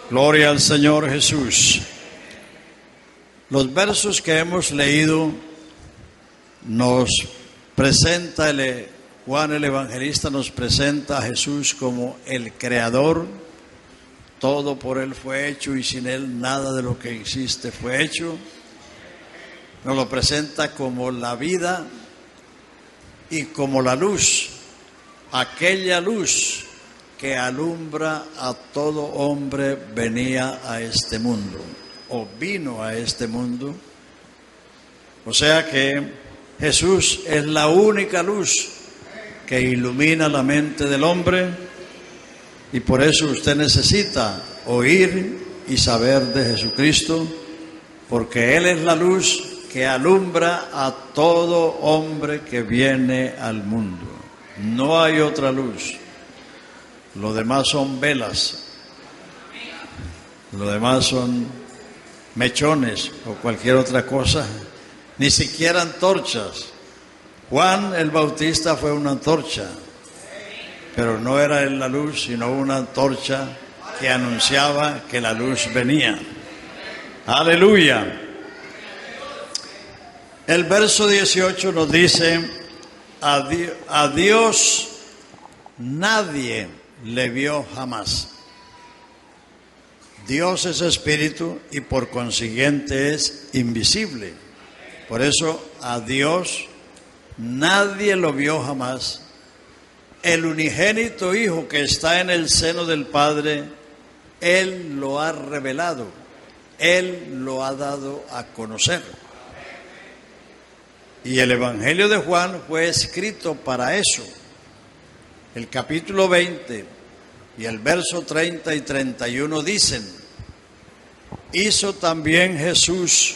Gloria al Señor Jesús. Los versos que hemos leído nos presenta Juan el Evangelista nos presenta a Jesús como el Creador. Todo por Él fue hecho y sin Él nada de lo que existe fue hecho. Nos lo presenta como la vida y como la luz, aquella luz que alumbra a todo hombre venía a este mundo o vino a este mundo. O sea que Jesús es la única luz que ilumina la mente del hombre, y por eso usted necesita oír y saber de Jesucristo, porque Él es la luz que alumbra a todo hombre que viene al mundo. No hay otra luz. Lo demás son velas, lo demás son mechones o cualquier otra cosa, ni siquiera antorchas. Juan el Bautista fue una antorcha, pero no era él la luz, sino una antorcha que anunciaba que la luz venía. Aleluya. El verso 18 nos dice: a Dios nadie le vio jamás. Dios es espíritu y por consiguiente es invisible. Por eso a Dios nadie lo vio jamás. El unigénito Hijo que está en el seno del Padre, Él lo ha revelado, Él lo ha dado a conocer. Y el Evangelio de Juan fue escrito para eso. El capítulo 20 y el verso 30 y 31 dicen: hizo también Jesús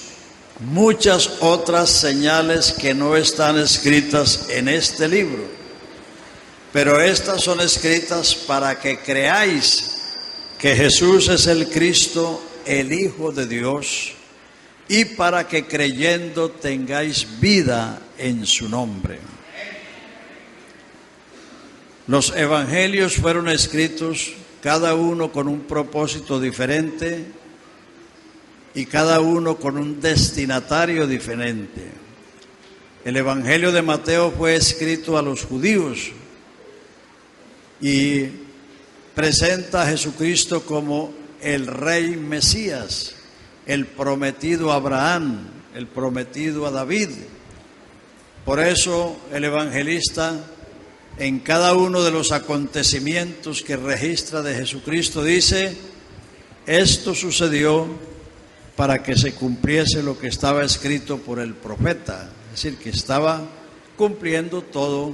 muchas otras señales que no están escritas en este libro, pero estas son escritas para que creáis que Jesús es el Cristo, el Hijo de Dios, y para que creyendo tengáis vida en su nombre. Los evangelios fueron escritos cada uno con un propósito diferente y cada uno con un destinatario diferente. El evangelio de Mateo fue escrito a los judíos y presenta a Jesucristo como el Rey Mesías, el prometido a Abraham, el prometido a David. Por eso el evangelista, en cada uno de los acontecimientos que registra de Jesucristo, dice: esto sucedió para que se cumpliese lo que estaba escrito por el profeta. Es decir, que estaba cumpliendo todo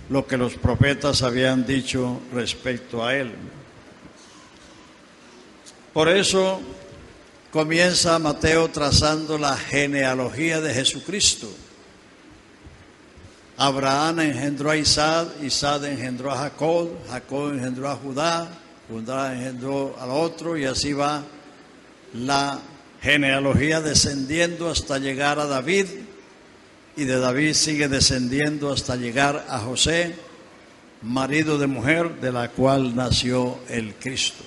lo que los profetas habían dicho respecto a él. Por eso comienza Mateo trazando la genealogía de Jesucristo. Abraham engendró a Isaac, Isaac engendró a Jacob, Jacob engendró a Judá, Judá engendró al otro, y así va la genealogía descendiendo hasta llegar a David, y de David sigue descendiendo hasta llegar a José, marido de mujer de la cual nació el Cristo.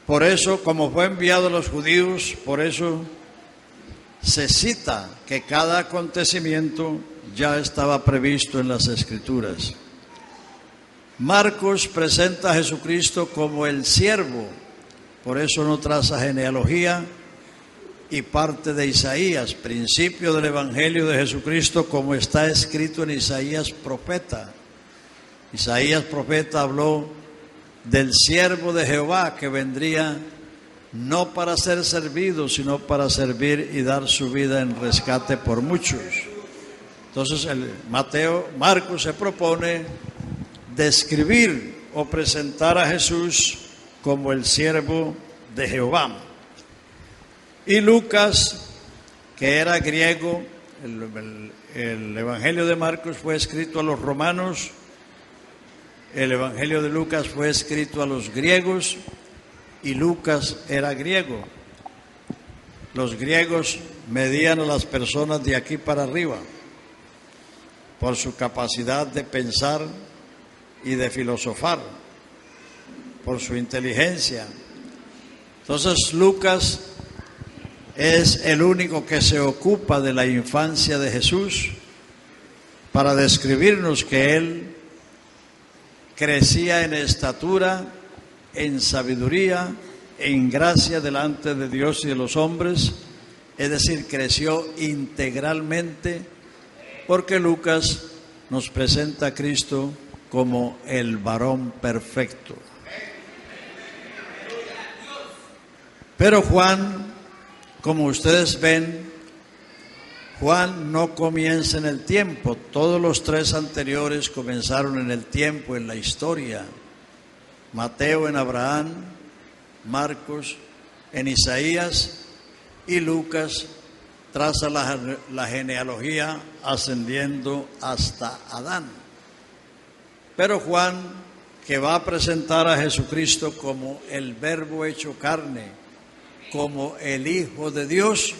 Por eso, como fue enviado a los judíos, por eso se cita que cada acontecimiento ya estaba previsto en las Escrituras. Marcos presenta a Jesucristo como el siervo, por eso no traza genealogía, y parte de Isaías, principio del Evangelio de Jesucristo, como está escrito en Isaías profeta. Isaías profeta habló del siervo de Jehová que vendría no para ser servido, sino para servir y dar su vida en rescate por muchos. Entonces Marcos se propone describir o presentar a Jesús como el siervo de Jehová. Y Lucas, que era griego, el Evangelio de Marcos fue escrito a los romanos, el Evangelio de Lucas fue escrito a los griegos, y Lucas era griego. Los griegos medían a las personas de aquí para arriba por su capacidad de pensar y de filosofar. por su inteligencia. Entonces Lucas es el único que se ocupa de la infancia de Jesús para describirnos que Él crecía en estatura, en sabiduría, en gracia delante de Dios y de los hombres, es decir, creció integralmente, porque Lucas nos presenta a Cristo como el varón perfecto. Pero Juan, como ustedes ven, Juan no comienza en el tiempo. Todos los tres anteriores comenzaron en el tiempo, en la historia. Mateo en Abraham, Marcos en Isaías y Lucas traza la genealogía ascendiendo hasta Adán. Pero Juan, que va a presentar a Jesucristo como el Verbo hecho carne, como el Hijo de Dios,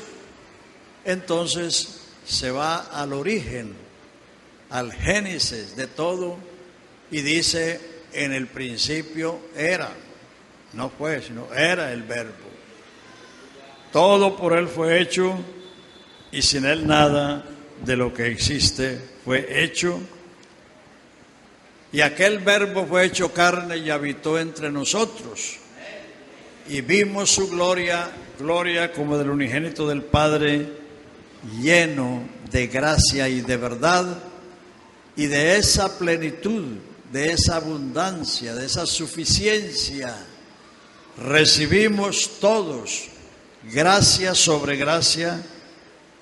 entonces se va al origen, al génesis de todo, y dice: en el principio era, no fue, sino era el Verbo. Todo por Él fue hecho, y sin Él nada de lo que existe fue hecho. Y aquel Verbo fue hecho carne y habitó entre nosotros. Y vimos su gloria, gloria como del unigénito del Padre, lleno de gracia y de verdad. Y de esa plenitud, de esa abundancia, de esa suficiencia, recibimos todos gracia sobre gracia,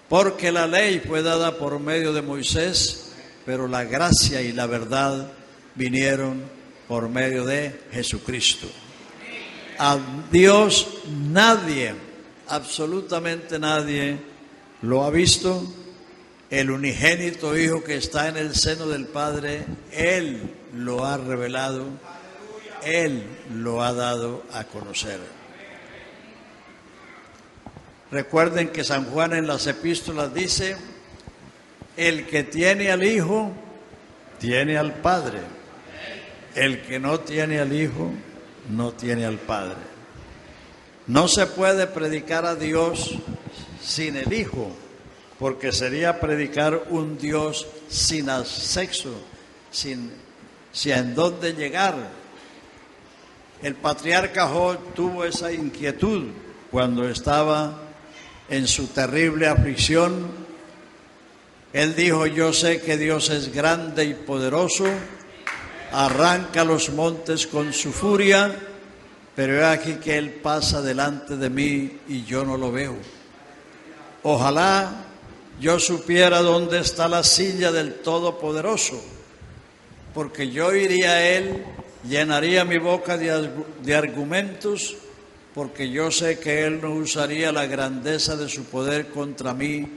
porque la ley fue dada por medio de Moisés, pero la gracia y la verdad vinieron por medio de Jesucristo. A Dios nadie, absolutamente nadie, lo ha visto. El unigénito Hijo que está en el seno del Padre, Él lo ha revelado, Él lo ha dado a conocer. Recuerden que San Juan en las epístolas dice: el que tiene al Hijo, tiene al Padre. El que no tiene al Hijo, no tiene al Padre. No se puede predicar a Dios sin el Hijo, porque sería predicar un Dios sin sexo, sin en dónde llegar. El patriarca Job tuvo esa inquietud cuando estaba en su terrible aflicción. Él dijo: yo sé que Dios es grande y poderoso, arranca los montes con su furia, pero he aquí que Él pasa delante de mí y yo no lo veo. Ojalá yo supiera dónde está la silla del Todopoderoso, porque yo iría a Él, llenaría mi boca de argumentos, porque yo sé que Él no usaría la grandeza de su poder contra mí,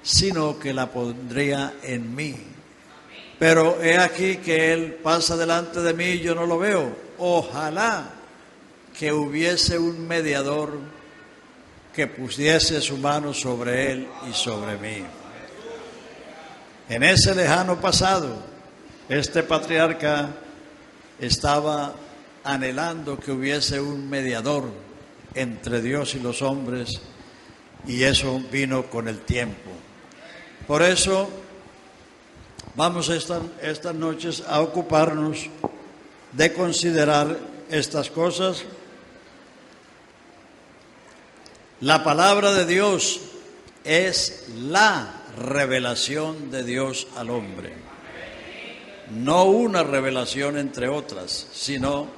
sino que la pondría en mí. Pero he aquí que Él pasa delante de mí y yo no lo veo. Ojalá que hubiese un mediador que pusiese su mano sobre Él y sobre mí. En ese lejano pasado, este patriarca estaba anhelando que hubiese un mediador entre Dios y los hombres, y eso vino con el tiempo. Por eso vamos estas noches a ocuparnos de considerar estas cosas. La palabra de Dios es la revelación de Dios al hombre. No una revelación entre otras, sino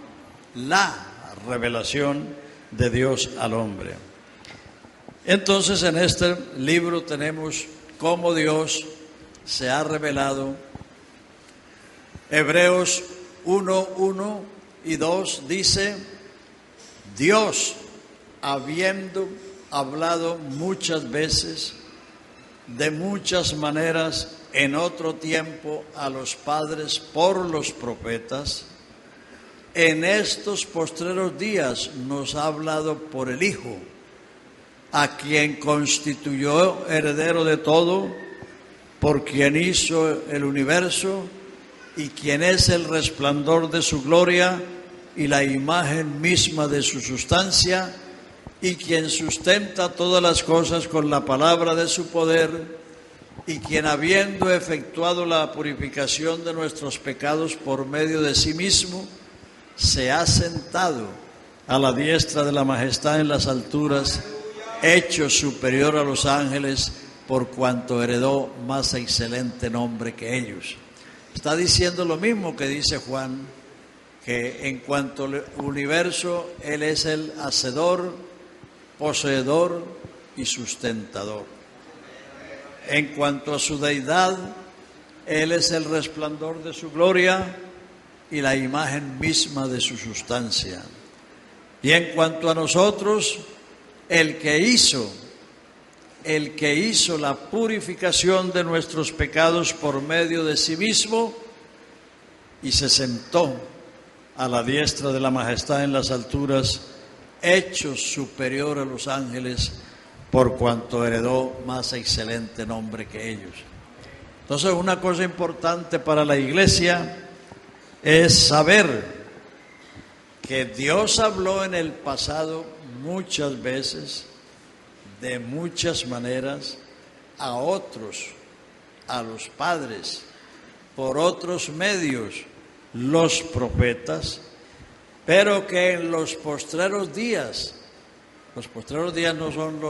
la revelación de Dios al hombre. Entonces, en este libro tenemos cómo Dios se ha revelado. Hebreos 1:1 y 2 dice: Dios, habiendo hablado muchas veces, de muchas maneras, en otro tiempo a los padres por los profetas, en estos postreros días nos ha hablado por el Hijo, a quien constituyó heredero de todo, por quien hizo el universo y quien es el resplandor de su gloria y la imagen misma de su sustancia, y quien sustenta todas las cosas con la palabra de su poder, y quien habiendo efectuado la purificación de nuestros pecados por medio de sí mismo, se ha sentado a la diestra de la majestad en las alturas, hecho superior a los ángeles, por cuanto heredó más excelente nombre que ellos. Está diciendo lo mismo que dice Juan, que en cuanto al universo, Él es el hacedor, poseedor y sustentador. En cuanto a su deidad, Él es el resplandor de su gloria y la imagen misma de su sustancia. Y en cuanto a nosotros, el que hizo la purificación de nuestros pecados por medio de sí mismo y se sentó a la diestra de la majestad en las alturas, hecho superior a los ángeles, por cuanto heredó más excelente nombre que ellos. Entonces, una cosa importante para la iglesia es saber que Dios habló en el pasado muchas veces, de muchas maneras, a otros, a los padres, por otros medios, los profetas, pero que en los postreros días no son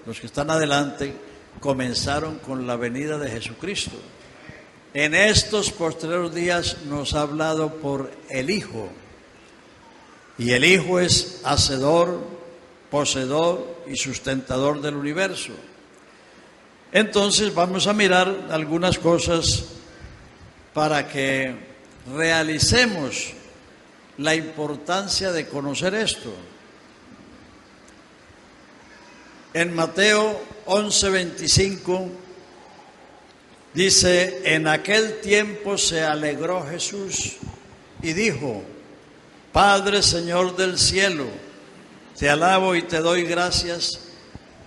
los que están adelante, comenzaron con la venida de Jesucristo. En estos postreros días nos ha hablado por el Hijo, y el Hijo es hacedor, poseedor y sustentador del universo. Entonces vamos a mirar algunas cosas para que realicemos la importancia de conocer esto. En Mateo 11:25 dice: en aquel tiempo se alegró Jesús y dijo: Padre, Señor del cielo, te alabo y te doy gracias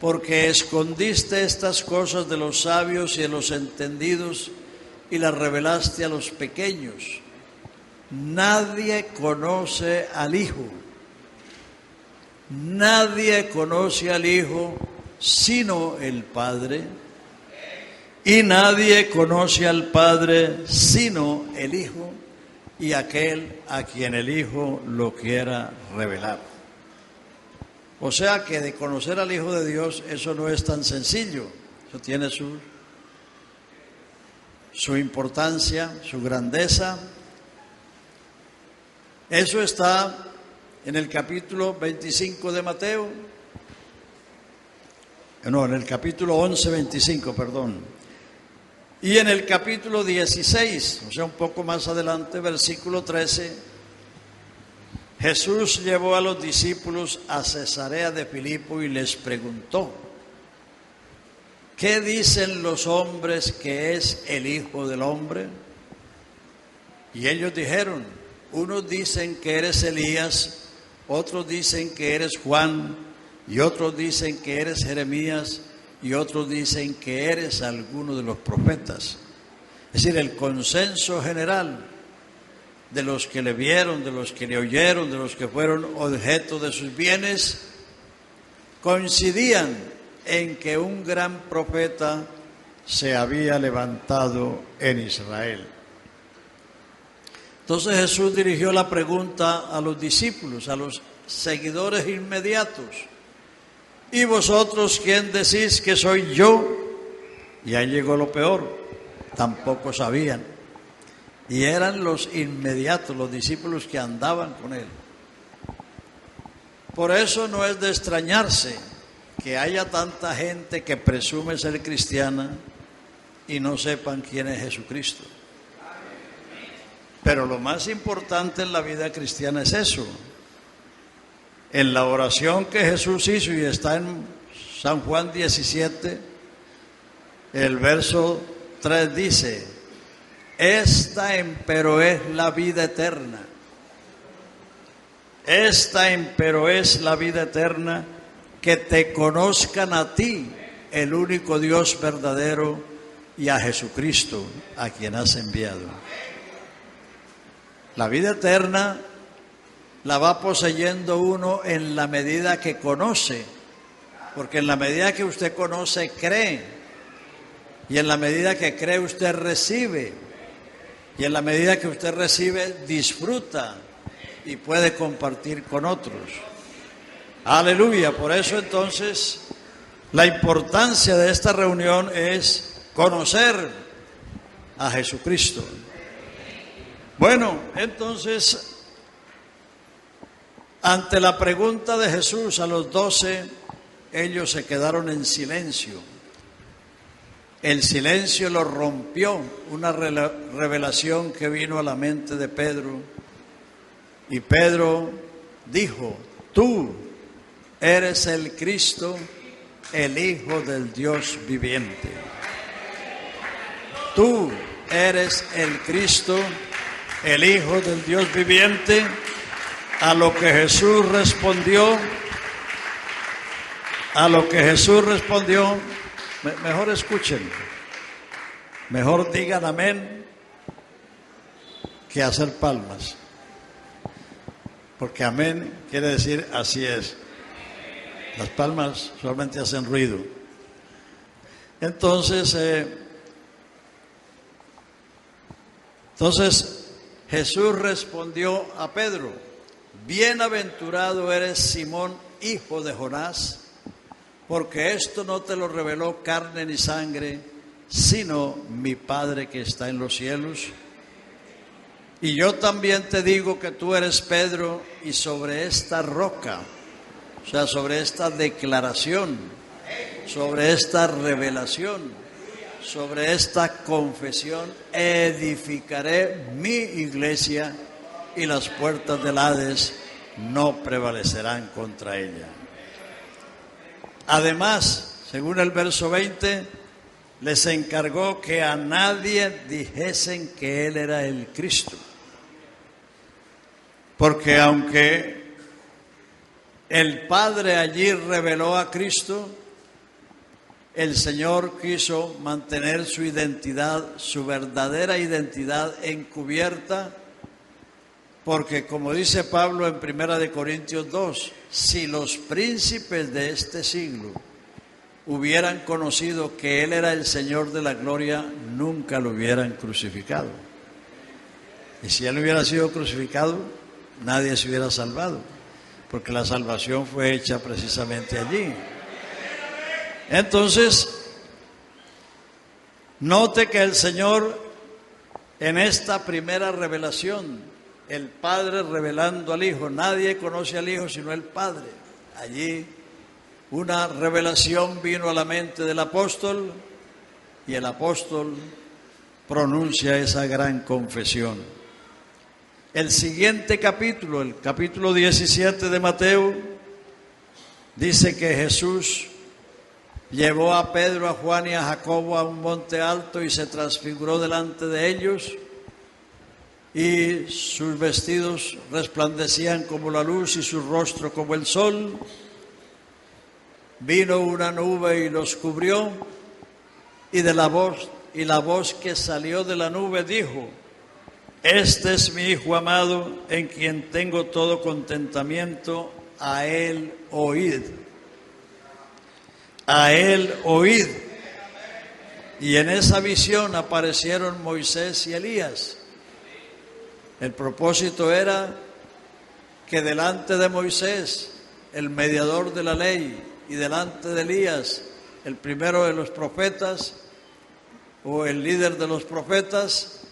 porque escondiste estas cosas de los sabios y de los entendidos y las revelaste a los pequeños. Nadie conoce al Hijo. Nadie conoce al Hijo sino el Padre, y nadie conoce al Padre sino el Hijo y aquel a quien el Hijo lo quiera revelar. O sea que de conocer al Hijo de Dios, eso no es tan sencillo. Eso tiene su importancia, su grandeza. Eso está en el capítulo 25 de Mateo. No, en el capítulo 11:25, perdón. Y en el capítulo 16, o sea, un poco más adelante, versículo 13, Jesús llevó a los discípulos a Cesarea de Filipo y les preguntó: ¿qué dicen los hombres que es el Hijo del Hombre? Y ellos dijeron: unos dicen que eres Elías, otros dicen que eres Juan, y otros dicen que eres Jeremías, y otros dicen que eres alguno de los profetas. Es decir, el consenso general de los que le vieron, de los que le oyeron, de los que fueron objeto de sus bienes, coincidían en que un gran profeta se había levantado en Israel. Entonces Jesús dirigió la pregunta a los discípulos, a los seguidores inmediatos: ¿y vosotros quién decís que soy yo? Y ahí llegó lo peor, tampoco sabían. Y eran los inmediatos, los discípulos que andaban con él. Por eso no es de extrañarse que haya tanta gente que presume ser cristiana y no sepan quién es Jesucristo. Pero lo más importante en la vida cristiana es eso. En la oración que Jesús hizo, y está en San Juan 17, el verso 3 dice: esta empero es la vida eterna. Esta empero es la vida eterna, que te conozcan a ti, el único Dios verdadero, y a Jesucristo, a quien has enviado. La vida eterna la va poseyendo uno en la medida que conoce, porque en la medida que usted conoce, cree, y en la medida que cree usted recibe, y en la medida que usted recibe disfruta y puede compartir con otros. Aleluya. Por eso entonces la importancia de esta reunión es conocer a Jesucristo. Bueno, entonces, ante la pregunta de Jesús a los 12, ellos se quedaron en silencio. El silencio lo rompió una revelación que vino a la mente de Pedro. Y Pedro dijo: tú eres el Cristo, el Hijo del Dios viviente. Tú eres el Cristo, el Hijo del Dios viviente. A lo que Jesús respondió, mejor escuchen, mejor digan amén que hacer palmas, porque amén quiere decir así es. Las palmas solamente hacen ruido. Entonces Jesús respondió a Pedro: bienaventurado eres, Simón, hijo de Jonás, porque esto no te lo reveló carne ni sangre, sino mi Padre que está en los cielos. Y yo también te digo que tú eres Pedro, y sobre esta roca, o sea, sobre esta declaración, sobre esta revelación, sobre esta confesión, edificaré mi iglesia, y las puertas del Hades no prevalecerán contra ella. Además, según el verso 20, les encargó que a nadie dijesen que Él era el Cristo. Porque aunque el Padre allí reveló a Cristo, el Señor quiso mantener su identidad, su verdadera identidad encubierta, porque como dice Pablo en 1 Corintios 2, si los príncipes de este siglo hubieran conocido que Él era el Señor de la gloria, nunca lo hubieran crucificado. Y si Él hubiera sido crucificado, nadie se hubiera salvado, porque la salvación fue hecha precisamente allí. Entonces, note que el Señor, en esta primera revelación, el Padre revelando al Hijo, nadie conoce al Hijo sino el Padre. Allí una revelación vino a la mente del apóstol, y el apóstol pronuncia esa gran confesión. El siguiente capítulo, el capítulo 17 de Mateo, dice que Jesús llevó a Pedro, a Juan y a Jacobo a un monte alto y se transfiguró delante de ellos, y sus vestidos resplandecían como la luz y su rostro como el sol. Vino una nube y los cubrió, y la voz que salió de la nube dijo: este es mi Hijo amado, en quien tengo todo contentamiento, a Él oíd. A Él oíd. Y en esa visión aparecieron Moisés y Elías. El propósito era que delante de Moisés, el mediador de la ley, y delante de Elías, el primero de los profetas, o el líder de los profetas,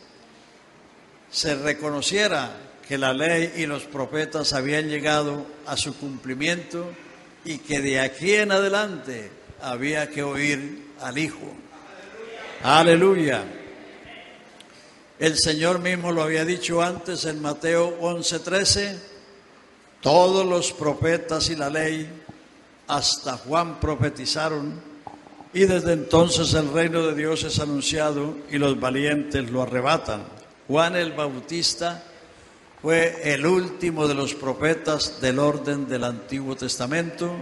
se reconociera que la ley y los profetas habían llegado a su cumplimiento, y que de aquí en adelante había que oír al Hijo. Aleluya. El Señor mismo lo había dicho antes en Mateo 11:13: todos los profetas y la ley hasta Juan profetizaron, y desde entonces el reino de Dios es anunciado y los valientes lo arrebatan. Juan el Bautista fue el último de los profetas del orden del Antiguo Testamento,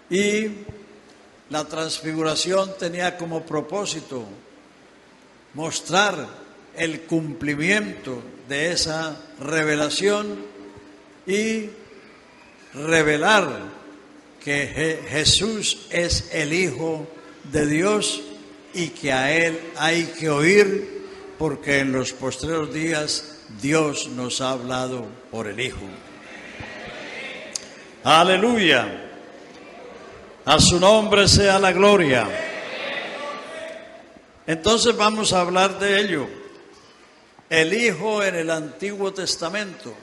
y la transfiguración tenía como propósito mostrar el cumplimiento de esa revelación, y revelar que Jesús es el Hijo de Dios y que a Él hay que oír, porque en los postreros días Dios nos ha hablado por el Hijo. Aleluya. A su nombre sea la gloria. Entonces vamos a hablar de ello. El Hijo en el Antiguo Testamento.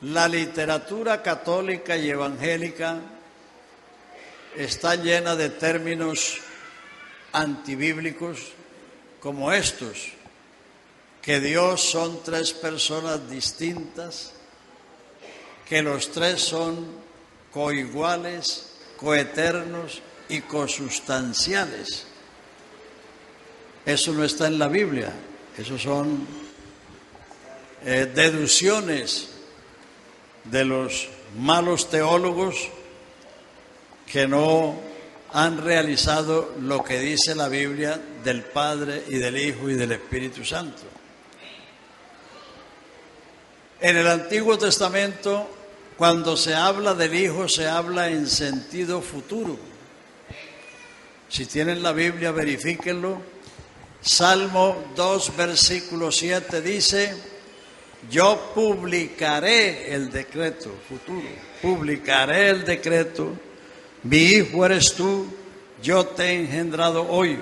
La literatura católica y evangélica está llena de términos antibíblicos como estos, que Dios son tres personas distintas, que los tres son coiguales, coeternos y cosustanciales. Eso no está en la Biblia, eso son deducciones de los malos teólogos que no han realizado lo que dice la Biblia del Padre y del Hijo y del Espíritu Santo. En el Antiguo Testamento, cuando se habla del Hijo, se habla en sentido futuro. Si tienen la Biblia, verifíquenlo. Salmo 2, versículo 7 dice: yo publicaré el decreto futuro, publicaré el decreto, mi hijo eres tú, yo te he engendrado hoy.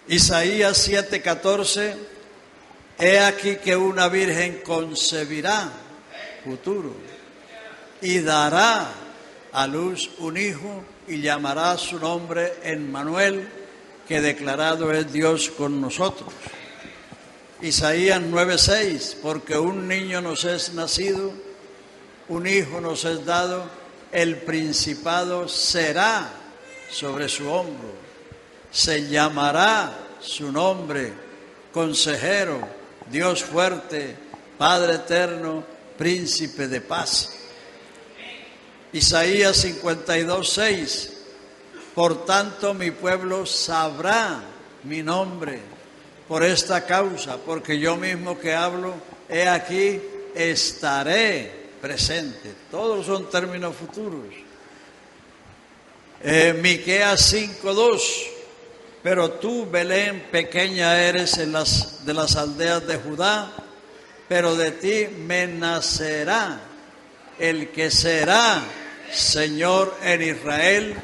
Isaías 7:14, he aquí que una virgen concebirá, futuro, y dará a luz un hijo y llamará su nombre Emmanuel, que declarado es Dios con nosotros. Isaías 9:6, porque un niño nos es nacido, un hijo nos es dado, el principado será sobre su hombro, se llamará su nombre, Consejero, Dios fuerte, Padre eterno, Príncipe de paz. Isaías 52:6, por tanto mi pueblo sabrá mi nombre, por esta causa, porque yo mismo que hablo, he aquí, estaré presente. Todos son términos futuros. Miqueas 5:2, pero tú, Belén, pequeña eres de las aldeas de Judá, pero de ti me nacerá el que será Señor en Israel,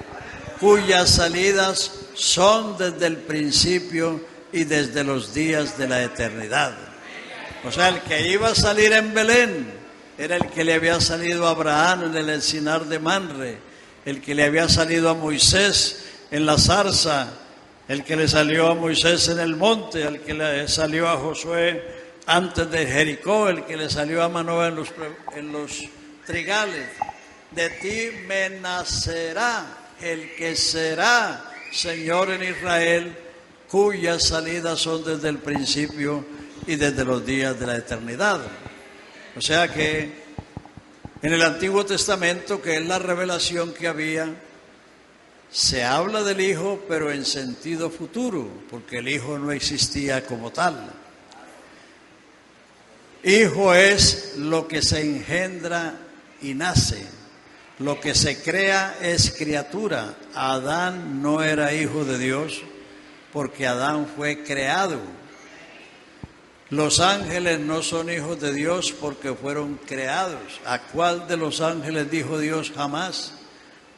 cuyas salidas son desde el principio y desde los días de la eternidad. O sea, el que iba a salir en Belén era el que le había salido a Abraham en el encinar de Manre, el que le había salido a Moisés en la zarza, el que le salió a Moisés en el monte, el que le salió a Josué antes de Jericó, el que le salió a Manoah en los trigales. De ti me nacerá el que será Señor en Israel, cuyas salidas son desde el principio y desde los días de la eternidad. O sea que en el Antiguo Testamento, que es la revelación que había, se habla del Hijo, pero en sentido futuro, porque el Hijo no existía como tal. Hijo es lo que se engendra y nace. Lo que se crea es criatura. Adán no era hijo de Dios, porque Adán fue creado. Los ángeles no son hijos de Dios porque fueron creados. ¿A cuál de los ángeles dijo Dios jamás?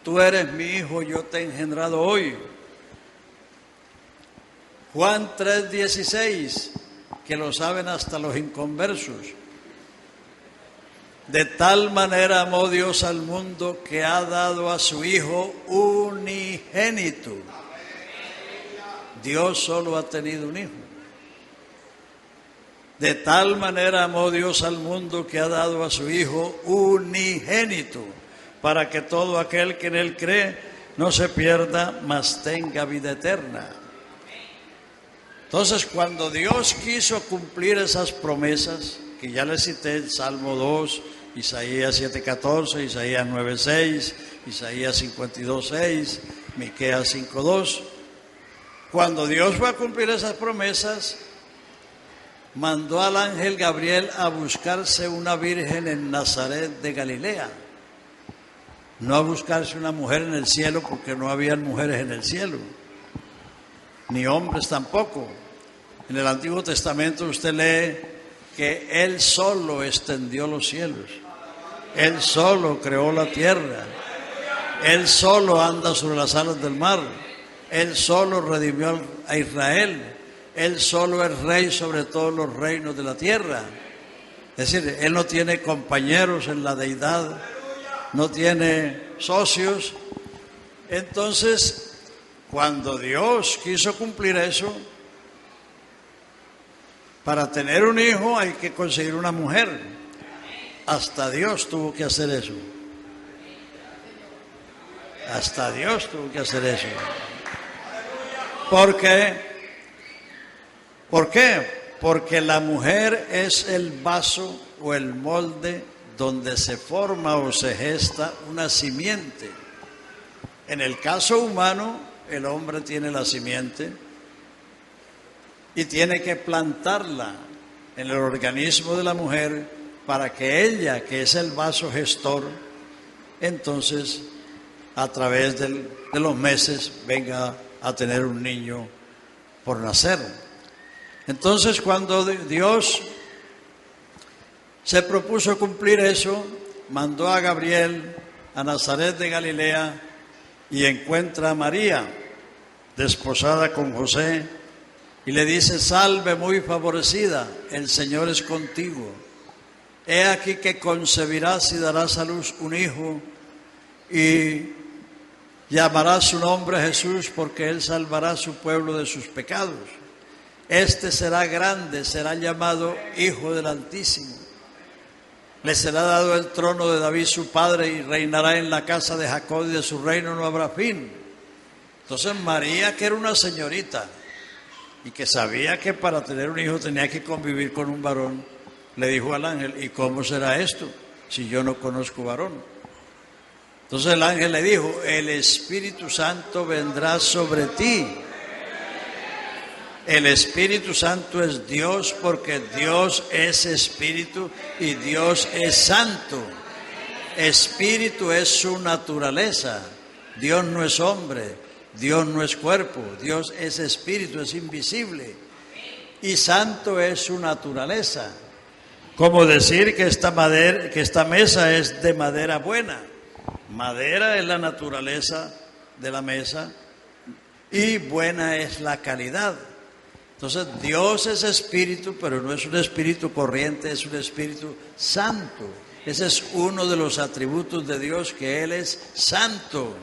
Tú eres mi hijo, yo te he engendrado hoy. Juan 3:16, que lo saben hasta los inconversos. De tal manera amó Dios al mundo que ha dado a su Hijo unigénito. Dios solo ha tenido un hijo. De tal manera amó Dios al mundo que ha dado a su Hijo unigénito, para que todo aquel que en Él cree no se pierda, mas tenga vida eterna. Entonces, cuando Dios quiso cumplir esas promesas, que ya les cité en Salmo 2, Isaías 7:14, Isaías 9:6, Isaías 52:6, Miqueas 5:2, 2. Cuando Dios fue a cumplir esas promesas, mandó al ángel Gabriel a buscarse una virgen en Nazaret de Galilea. No a buscarse una mujer en el cielo, porque no habían mujeres en el cielo, ni hombres tampoco. En el Antiguo Testamento usted lee que Él solo extendió los cielos, Él solo creó la tierra, Él solo anda sobre las alas del mar, Él solo redimió a Israel, Él solo es rey sobre todos los reinos de la tierra. Es decir, Él no tiene compañeros en la deidad, no tiene socios. Entonces, cuando Dios quiso cumplir eso, para tener un hijo hay que conseguir una mujer. Hasta Dios tuvo que hacer eso. Hasta Dios tuvo que hacer eso. ¿Por qué? ¿Por qué? Porque la mujer es el vaso o el molde donde se forma o se gesta una simiente. En el caso humano, el hombre tiene la simiente y tiene que plantarla en el organismo de la mujer para que ella, que es el vaso gestor, entonces a través de los meses venga a tener un niño por nacer. Entonces, cuando Dios se propuso cumplir eso, mandó a Gabriel a Nazaret de Galilea y encuentra a María, desposada con José, y le dice: salve muy favorecida, el Señor es contigo. He aquí que concebirás y darás a luz un hijo, y llamarás su nombre Jesús, porque Él salvará a su pueblo de sus pecados. Este será grande, será llamado Hijo del Altísimo. Le será dado el trono de David su padre, y reinará en la casa de Jacob, y de su reino no habrá fin. Entonces María, que era una señorita y que sabía que para tener un hijo tenía que convivir con un varón, le dijo al ángel: ¿y cómo será esto si yo no conozco varón? Entonces el ángel le dijo: el Espíritu Santo vendrá sobre ti. El Espíritu Santo es Dios, porque Dios es Espíritu y Dios es Santo. Espíritu es su naturaleza. Dios no es hombre, Dios no es cuerpo, Dios es Espíritu, es invisible. Y Santo es su naturaleza. Como decir que esta mesa es de madera buena. Madera es la naturaleza de la mesa y buena es la calidad. Entonces Dios es espíritu, pero no es un espíritu corriente, es un espíritu santo. Ese es uno de los atributos de Dios, que Él es santo.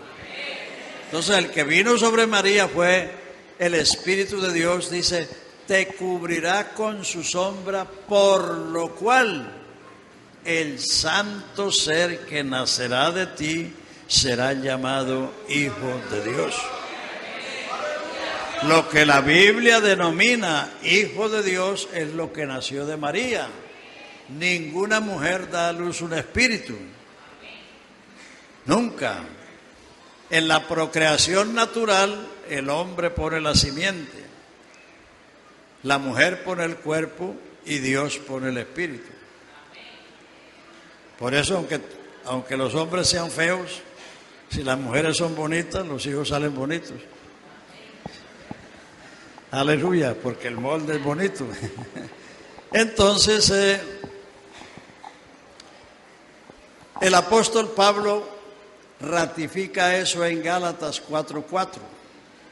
Entonces el que vino sobre María fue el Espíritu de Dios. Dice: te cubrirá con su sombra, por lo cual el santo ser que nacerá de ti será llamado Hijo de Dios. Lo que la Biblia denomina Hijo de Dios es lo que nació de María. Ninguna mujer da a luz un espíritu. Nunca. En la procreación natural, el hombre pone la simiente, la mujer pone el cuerpo y Dios pone el espíritu. Por eso, aunque los hombres sean feos, si las mujeres son bonitas, los hijos salen bonitos. Aleluya, porque el molde es bonito. Entonces, el apóstol Pablo ratifica eso en Gálatas 4:4.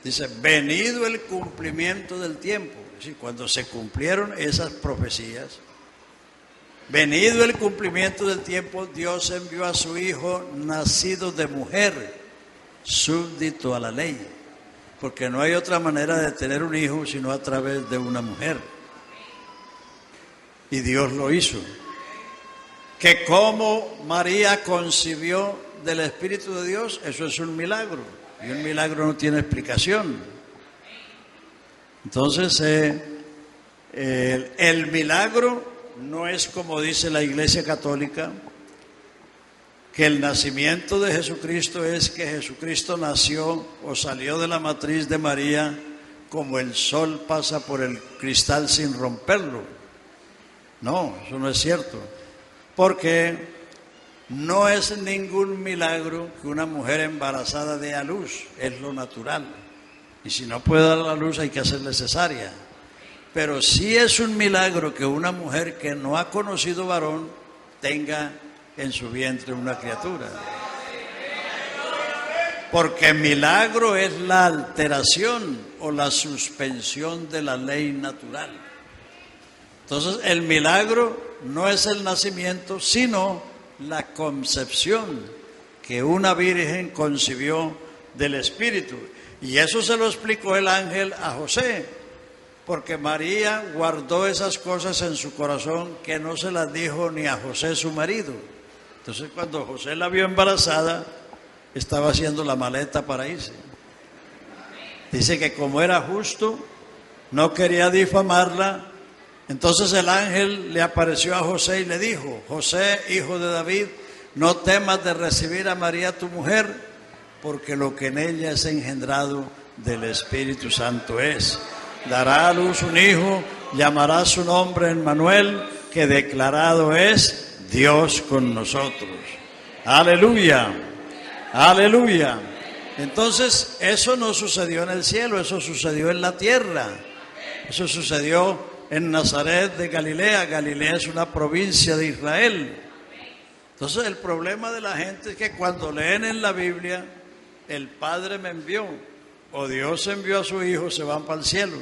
Dice: venido el cumplimiento del tiempo. Es decir, cuando se cumplieron esas profecías, venido el cumplimiento del tiempo, Dios envió a su Hijo, nacido de mujer, súbdito a la ley. Porque no hay otra manera de tener un hijo sino a través de una mujer. Y Dios lo hizo. Que como María concibió del Espíritu de Dios, eso es un milagro. Y un milagro no tiene explicación. Entonces, el milagro no es como dice la Iglesia Católica, que el nacimiento de Jesucristo es que Jesucristo nació o salió de la matriz de María como el sol pasa por el cristal sin romperlo. No, eso no es cierto. Porque no es ningún milagro que una mujer embarazada dé a luz, es lo natural. Y si no puede dar a luz hay que hacerle cesárea. Pero sí es un milagro que una mujer que no ha conocido varón tenga en su vientre una criatura. Porque milagro es la alteración o la suspensión de la ley natural. Entonces el milagro no es el nacimiento, sino la concepción que una virgen concibió del Espíritu. Y eso se lo explicó el ángel a José, porque María guardó esas cosas en su corazón que no se las dijo ni a José su marido. Entonces cuando José la vio embarazada, estaba haciendo la maleta para irse. Dice que como era justo, no quería difamarla. Entonces el ángel le apareció a José y le dijo: José, hijo de David, no temas de recibir a María tu mujer, porque lo que en ella es engendrado del Espíritu Santo es. Dará a luz un hijo, llamará su nombre Emmanuel, que declarado es Dios con nosotros. Aleluya, aleluya. Entonces eso no sucedió en el cielo, eso sucedió en la tierra. Eso sucedió en Nazaret de Galilea. Galilea es una provincia de Israel. Entonces el problema de la gente es que cuando leen en la Biblia, el Padre me envió, o Dios envió a su Hijo, se van para el cielo.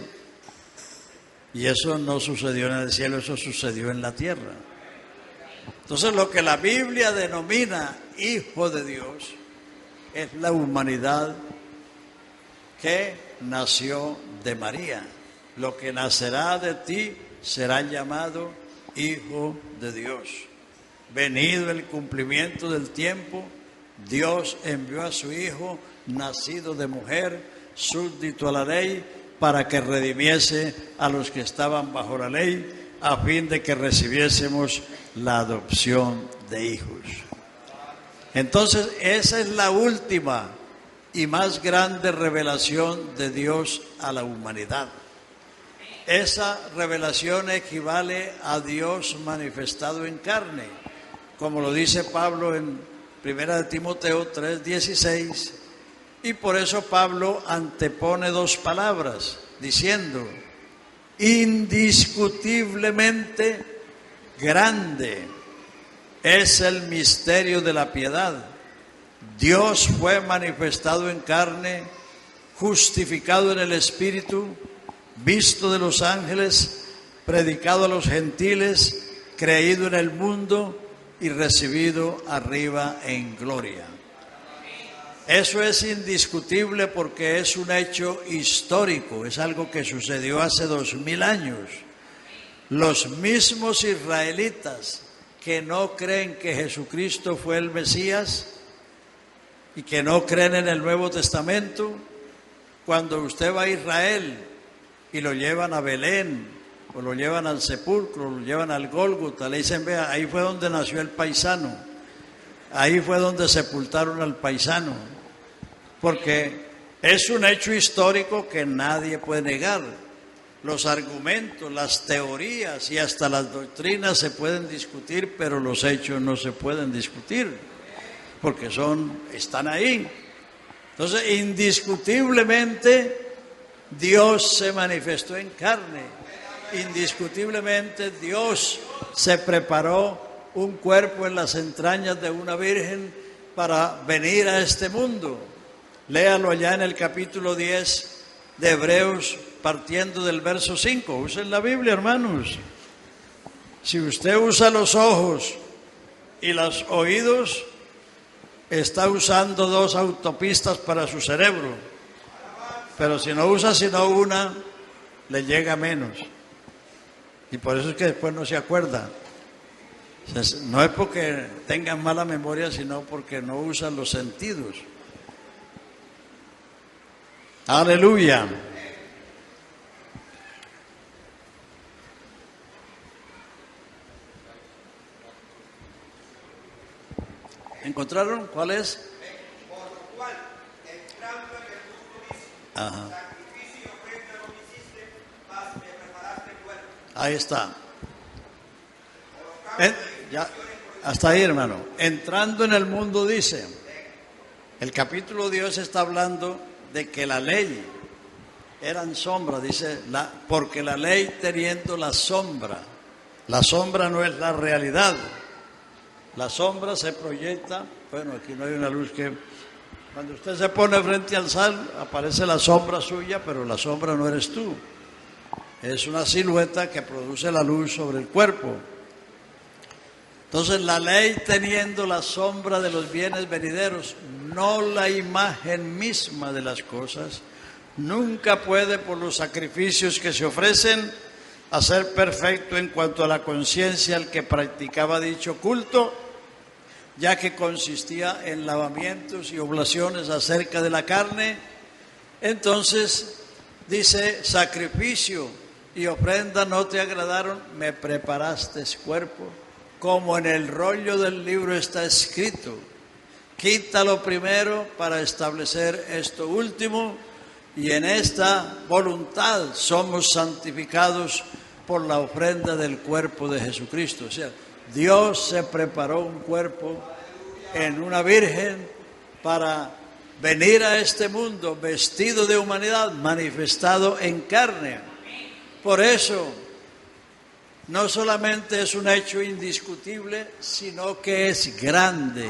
Y eso no sucedió en el cielo, eso sucedió en la tierra. Entonces lo que la Biblia denomina Hijo de Dios es la humanidad que nació de María. Lo que nacerá de ti será llamado Hijo de Dios. Venido el cumplimiento del tiempo, Dios envió a su Hijo, nacido de mujer, súbdito a la ley, para que redimiese a los que estaban bajo la ley, a fin de que recibiésemos la adopción de hijos. Entonces, esa es la última y más grande revelación de Dios a la humanidad. Esa revelación equivale a Dios manifestado en carne, como lo dice Pablo en 1 Timoteo 3:16, y por eso Pablo antepone dos palabras, diciendo: indiscutiblemente grande es el misterio de la piedad. Dios fue manifestado en carne, justificado en el Espíritu, visto de los ángeles, predicado a los gentiles, creído en el mundo y recibido arriba en gloria. Eso es indiscutible porque es un hecho histórico, es algo que sucedió hace 2000 años. Los mismos israelitas que no creen que Jesucristo fue el Mesías y que no creen en el Nuevo Testamento, cuando usted va a Israel y lo llevan a Belén, o lo llevan al sepulcro, lo llevan al Gólgota, le dicen: vea, ahí fue donde nació el paisano, ahí fue donde sepultaron al paisano, porque es un hecho histórico que nadie puede negar. Los argumentos, las teorías y hasta las doctrinas se pueden discutir, pero los hechos no se pueden discutir, porque están ahí. Entonces, indiscutiblemente, Dios se manifestó en carne. Indiscutiblemente Dios se preparó un cuerpo en las entrañas de una virgen para venir a este mundo. Léalo allá en el capítulo 10 de Hebreos, partiendo del verso 5. Usen la Biblia, hermanos. Si usted usa los ojos y los oídos, está usando dos autopistas para su cerebro. Pero si no usa sino una, le llega menos. Y por eso es que después no se acuerda. No es porque tengan mala memoria, sino porque no usan los sentidos. Aleluya. ¿Encontraron cuál es? Por lo cual, entrando en el mundo mismo, sacrificio y ofrenda no hiciste, mas me preparaste el cuerpo. Ahí está. Ya, hasta ahí, hermano. Entrando en el mundo, dice, el capítulo Dios está hablando de que la ley eran sombras, dice, porque la ley teniendo la sombra no es la realidad. La sombra se proyecta, bueno, aquí no hay una luz que... Cuando usted se pone frente al sol, aparece la sombra suya, pero la sombra no eres tú. Es una silueta que produce la luz sobre el cuerpo. Entonces, la ley teniendo la sombra de los bienes venideros, no la imagen misma de las cosas, nunca puede, por los sacrificios que se ofrecen, hacer perfecto en cuanto a la conciencia al que practicaba dicho culto, ya que consistía en lavamientos y oblaciones acerca de la carne. Entonces dice, sacrificio y ofrenda no te agradaron, me preparaste cuerpo, como en el rollo del libro está escrito, quita lo primero para establecer esto último, y en esta voluntad somos santificados por la ofrenda del cuerpo de Jesucristo. O sea, Dios se preparó un cuerpo en una virgen para venir a este mundo vestido de humanidad, manifestado en carne. Por eso, no solamente es un hecho indiscutible, sino que es grande.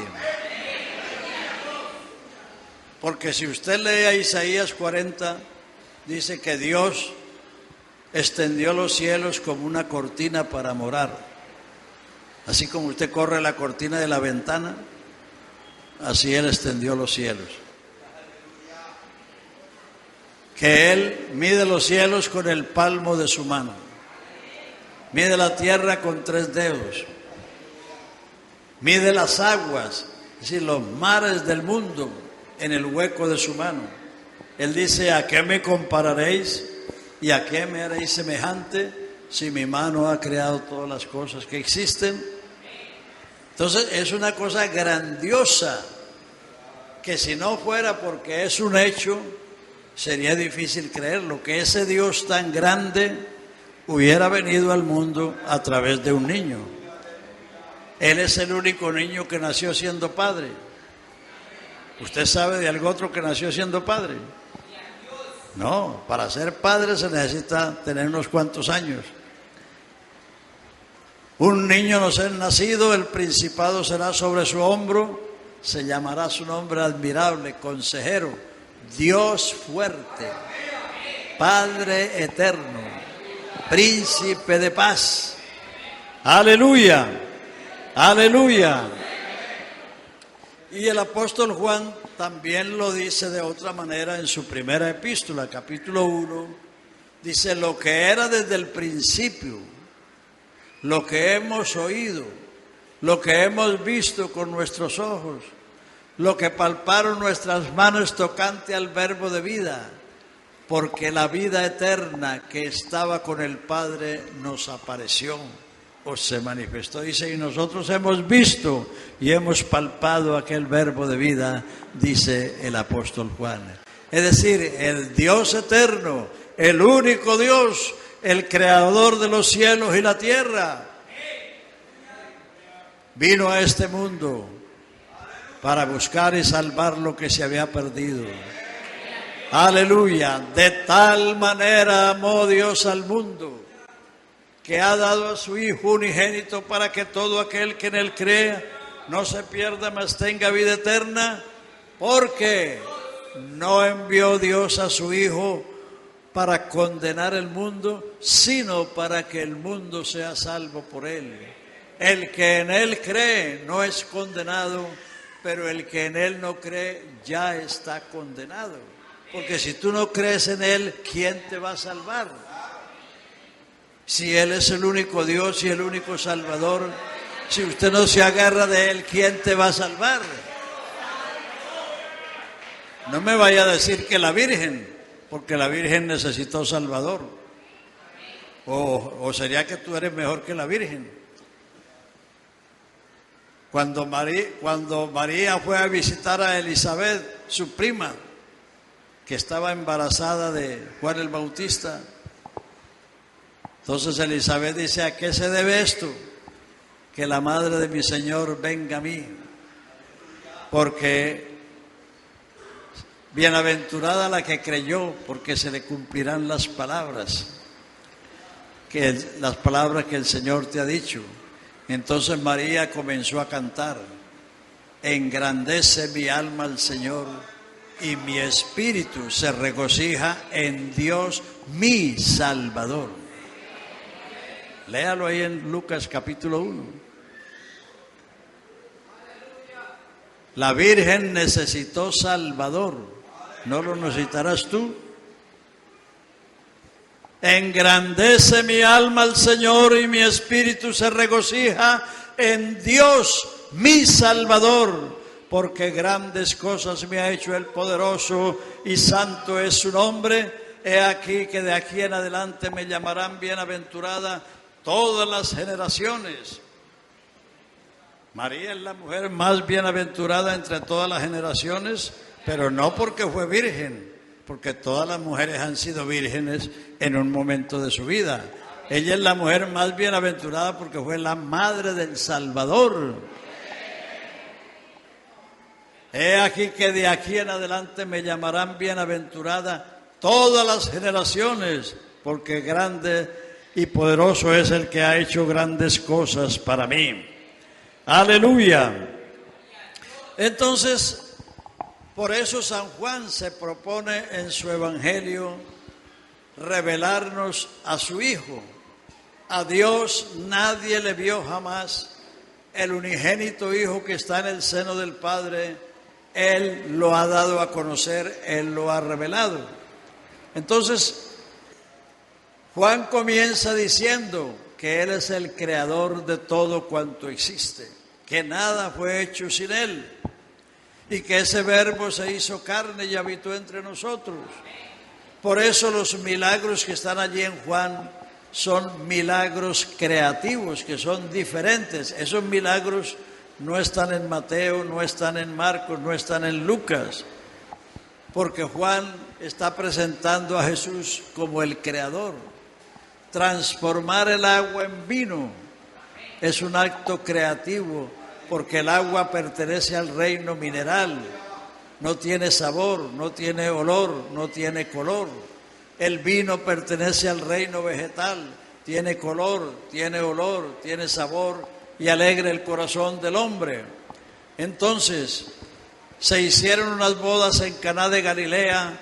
Porque si usted lee a Isaías 40, dice que Dios extendió los cielos como una cortina para morar. Así como usted corre la cortina de la ventana, así Él extendió los cielos. Que Él mide los cielos con el palmo de su mano. Mide la tierra con 3 dedos. Mide las aguas, es decir, los mares del mundo, en el hueco de su mano. Él dice, ¿a qué me compararéis? ¿Y a qué me haréis semejante si mi mano ha creado todas las cosas que existen? Entonces es una cosa grandiosa que si no fuera porque es un hecho, sería difícil creerlo, que ese Dios tan grande hubiera venido al mundo a través de un niño. Él es el único niño que nació siendo padre. ¿Usted sabe de algún otro que nació siendo padre? No, para ser padre se necesita tener unos cuantos años. Un niño no ser nacido, el principado será sobre su hombro, se llamará su nombre admirable, consejero, Dios fuerte, Padre eterno, príncipe de paz. Aleluya, aleluya. Y el apóstol Juan también lo dice de otra manera en su primera epístola, capítulo 1, dice, lo que era desde el principio, lo que hemos oído, lo que hemos visto con nuestros ojos, lo que palparon nuestras manos tocante al verbo de vida, porque la vida eterna que estaba con el Padre nos apareció o se manifestó. Dice, y nosotros hemos visto y hemos palpado aquel verbo de vida, dice el apóstol Juan. Es decir, el Dios eterno, el único Dios, el creador de los cielos y la tierra, vino a este mundo para buscar y salvar lo que se había perdido. Aleluya. De tal manera amó Dios al mundo, que ha dado a su Hijo unigénito para que todo aquel que en Él crea no se pierda, mas tenga vida eterna, porque no envió Dios a su Hijo para condenar el mundo, sino para que el mundo sea salvo por Él. El que en Él cree no es condenado, pero el que en Él no cree ya está condenado. Porque si tú no crees en Él, ¿quién te va a salvar? Si Él es el único Dios y el único Salvador, si usted no se agarra de Él, ¿quién te va a salvar? No me vaya a decir que la Virgen, porque la Virgen necesitó Salvador. O sería que tú eres mejor que la Virgen. Cuando María fue a visitar a Elizabeth, su prima, que estaba embarazada de Juan el Bautista, entonces Elizabeth dice, ¿a qué se debe esto? que la madre de mi Señor venga a mí, porque bienaventurada la que creyó, porque se le cumplirán las palabras que el Señor te ha dicho. Entonces María comenzó a cantar: engrandece mi alma al Señor y mi espíritu se regocija en Dios mi Salvador. Léalo ahí en Lucas capítulo 1. La Virgen necesitó Salvador, ¿no lo necesitarás tú? Engrandece mi alma al Señor y mi espíritu se regocija en Dios mi Salvador, porque grandes cosas me ha hecho el poderoso y santo es su nombre. He aquí que de aquí en adelante me llamarán bienaventurada todas las generaciones. María es la mujer más bienaventurada entre todas las generaciones, pero no porque fue virgen, porque todas las mujeres han sido vírgenes en un momento de su vida. Ella es la mujer más bienaventurada porque fue la madre del Salvador. He aquí que de aquí en adelante me llamarán bienaventurada todas las generaciones, porque grande y poderoso es el que ha hecho grandes cosas para mí. Aleluya. Entonces, por eso San Juan se propone en su evangelio revelarnos a su Hijo. A Dios nadie le vio jamás. El unigénito Hijo que está en el seno del Padre, Él lo ha dado a conocer, Él lo ha revelado. Entonces, Juan comienza diciendo que Él es el creador de todo cuanto existe, que nada fue hecho sin Él, y que ese verbo se hizo carne y habitó entre nosotros. Por eso los milagros que están allí en Juan son milagros creativos, que son diferentes. Esos milagros no están en Mateo, no están en Marcos, no están en Lucas, porque Juan está presentando a Jesús como el creador. Transformar el agua en vino es un acto creativo, porque el agua pertenece al reino mineral. No tiene sabor, no tiene olor, no tiene color. El vino pertenece al reino vegetal, tiene color, tiene olor, tiene sabor y alegra el corazón del hombre. Entonces, se hicieron unas bodas en Caná de Galilea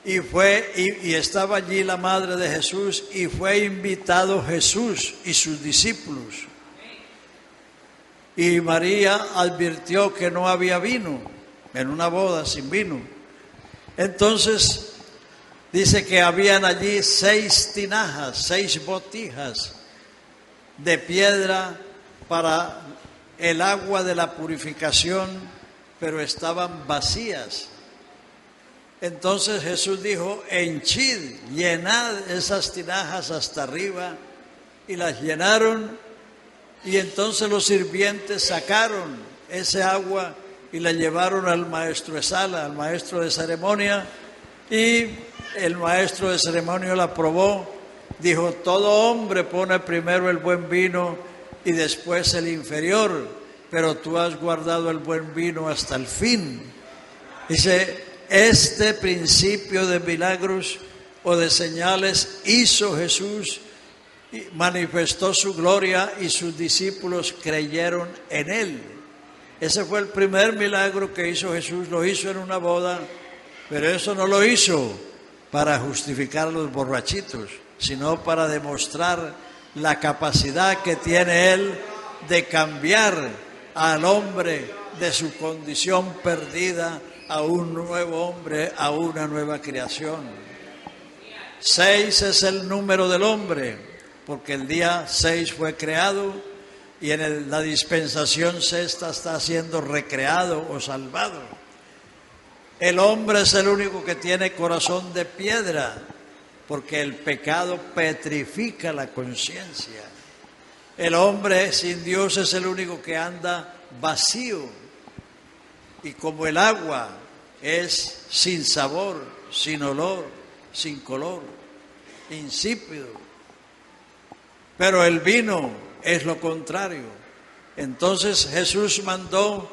y estaba allí la madre de Jesús y fue invitado Jesús y sus discípulos. Y María advirtió que no había vino en una boda sin vino. Entonces dice que habían allí 6 tinajas, 6 botijas de piedra para el agua de la purificación, pero estaban vacías. Entonces Jesús dijo: henchid, llenad esas tinajas hasta arriba, y las llenaron. Y entonces los sirvientes sacaron ese agua y la llevaron al maestro de sala, al maestro de ceremonia, y el maestro de ceremonia la probó. Dijo: todo hombre pone primero el buen vino y después el inferior, pero tú has guardado el buen vino hasta el fin. Dice: este principio de milagros o de señales hizo Jesús, y manifestó su gloria y sus discípulos creyeron en Él. Ese fue el primer milagro que hizo Jesús, lo hizo en una boda, pero eso no lo hizo para justificar a los borrachitos, sino para demostrar la capacidad que tiene Él de cambiar al hombre de su condición perdida a un nuevo hombre, a una nueva creación. 6 es el número del hombre, porque el día 6 fue creado y en la dispensación sexta está siendo recreado o salvado. El hombre es el único que tiene corazón de piedra, porque el pecado petrifica la conciencia. El hombre sin Dios es el único que anda vacío. Y como el agua es sin sabor, sin olor, sin color, insípido. Pero el vino es lo contrario. Entonces Jesús mandó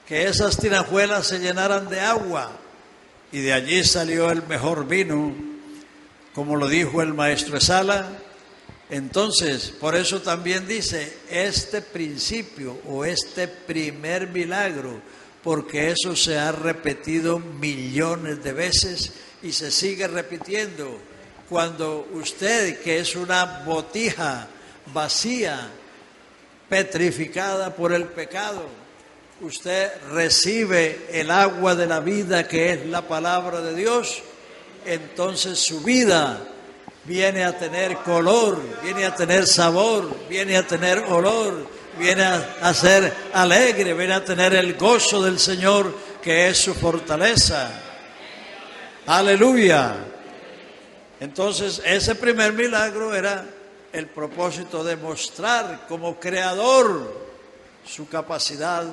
que esas tinajuelas se llenaran de agua y de allí salió el mejor vino, como lo dijo el maestro Esala. Entonces, por eso también dice este principio o este primer milagro, porque eso se ha repetido millones de veces y se sigue repitiendo. Cuando usted, que es una botija vacía, petrificada por el pecado, usted recibe el agua de la vida, que es la palabra de Dios, entonces su vida viene a tener color, viene a tener sabor, viene a tener olor, viene a ser alegre, viene a tener el gozo del Señor, que es su fortaleza. Aleluya. Entonces, ese primer milagro era el propósito de mostrar como creador su capacidad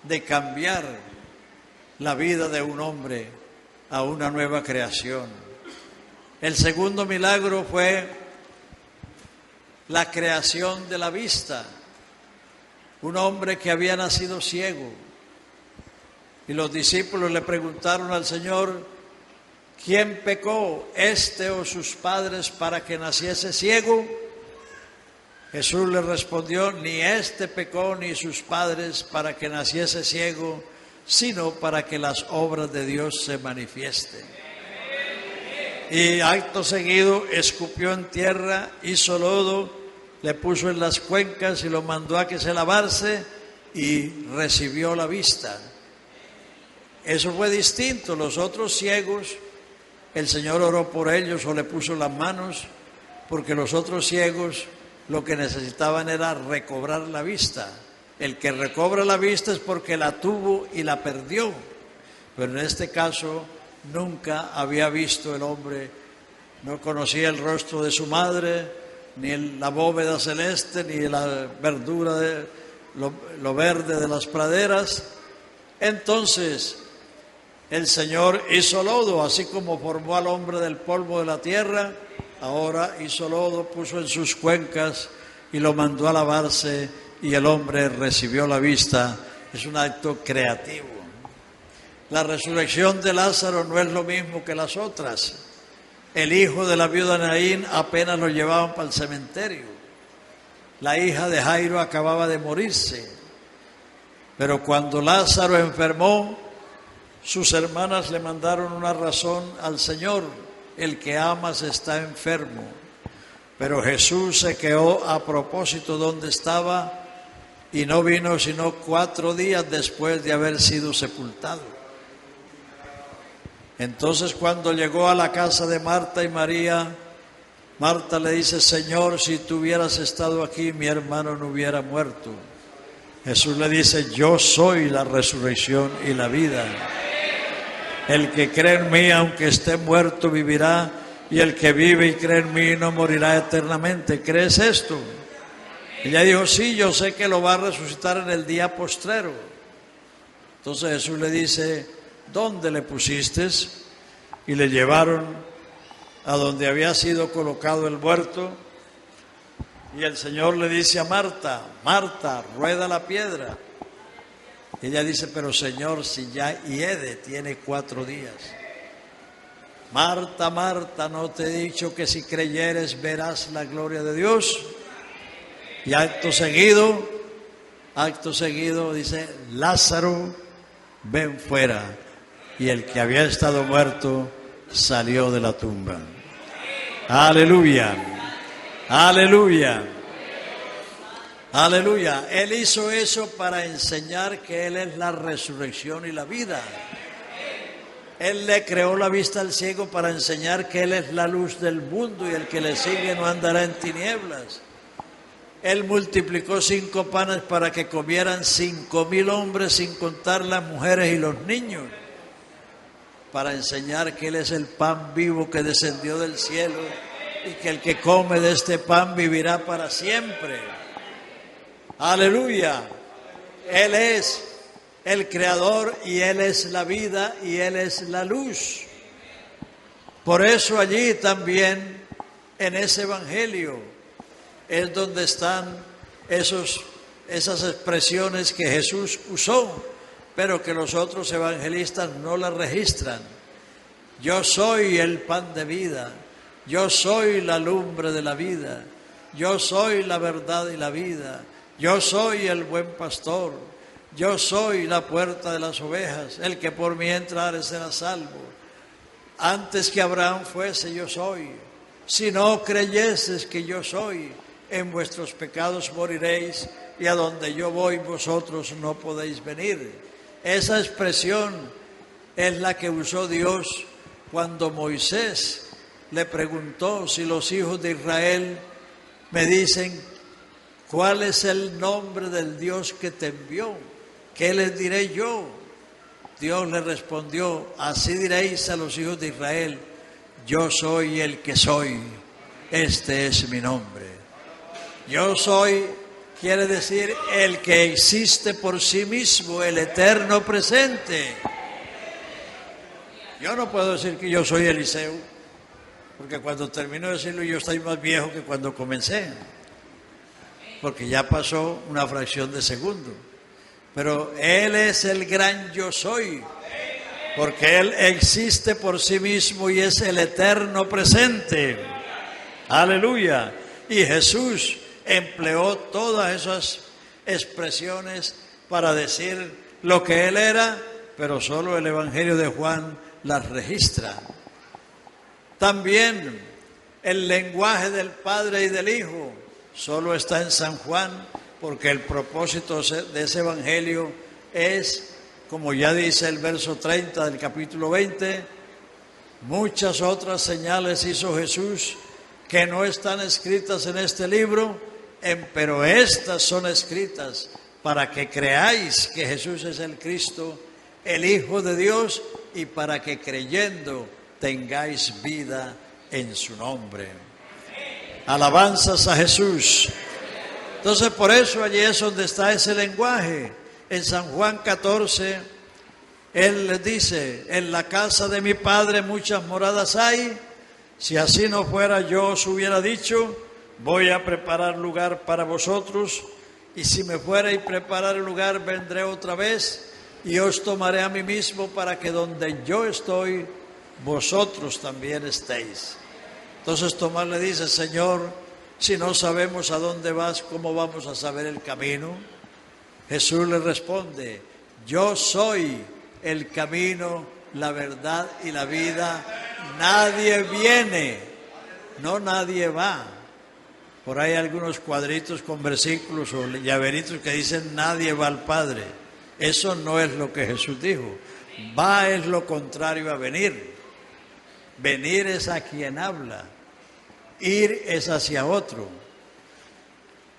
de cambiar la vida de un hombre a una nueva creación. El segundo milagro fue la creación de la vista. Un hombre que había nacido ciego. Y los discípulos le preguntaron al Señor, ¿quién pecó, este o sus padres, para que naciese ciego? Jesús le respondió, ni este pecó ni sus padres para que naciese ciego, sino para que las obras de Dios se manifiesten. Y acto seguido escupió en tierra, hizo lodo, le puso en las cuencas y lo mandó a que se lavase y recibió la vista. Eso fue distinto. Los otros ciegos, el Señor oró por ellos o le puso las manos, porque los otros ciegos lo que necesitaban era recobrar la vista. El que recobra la vista es porque la tuvo y la perdió. Pero en este caso nunca había visto el hombre, no conocía el rostro de su madre, ni la bóveda celeste, ni la verdura de lo verde de las praderas. Entonces el Señor hizo lodo, así como formó al hombre del polvo de la tierra. Ahora hizo lodo, puso en sus cuencas y lo mandó a lavarse, y el hombre recibió la vista. Es un acto creativo. La resurrección de Lázaro no es lo mismo que las otras. El hijo de la viuda Naín apenas lo llevaban para el cementerio. La hija de Jairo acababa de morirse. Pero cuando Lázaro enfermó, sus hermanas le mandaron una razón al Señor: el que amas está enfermo. Pero Jesús se quedó a propósito donde estaba y no vino sino 4 días después de haber sido sepultado. Entonces, cuando llegó a la casa de Marta y María, Marta le dice: Señor, si tú hubieras estado aquí, mi hermano no hubiera muerto. Jesús le dice: yo soy la resurrección y la vida. El que cree en mí, aunque esté muerto, vivirá, y el que vive y cree en mí no morirá eternamente. ¿Crees esto? Ella dijo: sí, yo sé que lo va a resucitar en el día postrero. Entonces Jesús le dice: ¿dónde le pusiste? Y le llevaron a donde había sido colocado el muerto. Y el Señor le dice a Marta: Marta, rueda la piedra. Ella dice: pero Señor, si ya hiede, tiene 4 días. Marta, Marta, ¿no te he dicho que si creyeres verás la gloria de Dios? Y acto seguido dice: Lázaro, ven fuera. Y el que había estado muerto salió de la tumba. Aleluya, aleluya, aleluya. Él hizo eso para enseñar que Él es la resurrección y la vida. Él le creó la vista al ciego para enseñar que Él es la luz del mundo y el que le sigue no andará en tinieblas. Él multiplicó 5 panes para que comieran 5,000 hombres, sin contar las mujeres y los niños, para enseñar que Él es el pan vivo que descendió del cielo y que el que come de este pan vivirá para siempre. Aleluya. Él es el creador y Él es la vida y Él es la luz. Por eso allí también en ese evangelio es donde están esas expresiones que Jesús usó, pero que los otros evangelistas no las registran. Yo soy el pan de vida, yo soy la lumbre de la vida, yo soy la verdad y la vida, yo soy el buen pastor, yo soy la puerta de las ovejas, el que por mí entrare será salvo. Antes que Abraham fuese, yo soy. Si no creyeses que yo soy, en vuestros pecados moriréis, y a donde yo voy vosotros no podéis venir. Esa expresión es la que usó Dios cuando Moisés le preguntó: si los hijos de Israel me dicen cuál es el nombre del Dios que te envió, ¿qué les diré yo? Dios le respondió: así diréis a los hijos de Israel, yo soy el que soy, este es mi nombre. Yo soy quiere decir el que existe por sí mismo, el eterno presente. Yo no puedo decir que yo soy Eliseo, porque cuando termino de decirlo yo estoy más viejo que cuando comencé, porque ya pasó una fracción de segundo. Pero Él es el gran yo soy, porque Él existe por sí mismo y es el eterno presente. Aleluya. Y Jesús empleó todas esas expresiones para decir lo que Él era, pero solo el Evangelio de Juan las registra. También el lenguaje del Padre y del Hijo solo está en San Juan, porque el propósito de ese Evangelio es, como ya dice el verso 30 del capítulo 20, muchas otras señales hizo Jesús que no están escritas en este libro, pero estas son escritas para que creáis que Jesús es el Cristo, el Hijo de Dios, y para que creyendo tengáis vida en su nombre. Alabanzas a Jesús. Entonces, por eso allí es donde está ese lenguaje. En San Juan 14, Él les dice: en la casa de mi Padre muchas moradas hay. Si así no fuera, yo os hubiera dicho: voy a preparar lugar para vosotros, y si me fuera y preparar el lugar, vendré otra vez y os tomaré a mí mismo, para que donde yo estoy, vosotros también estéis. Entonces Tomás le dice: Señor, si no sabemos a dónde vas, ¿cómo vamos a saber el camino? Jesús le responde: yo soy el camino, la verdad y la vida. Nadie viene, no nadie va. Por ahí hay algunos cuadritos con versículos o llaveritos que dicen nadie va al Padre. Eso no es lo que Jesús dijo. Va es lo contrario a venir. Venir es a quien habla. Ir es hacia otro.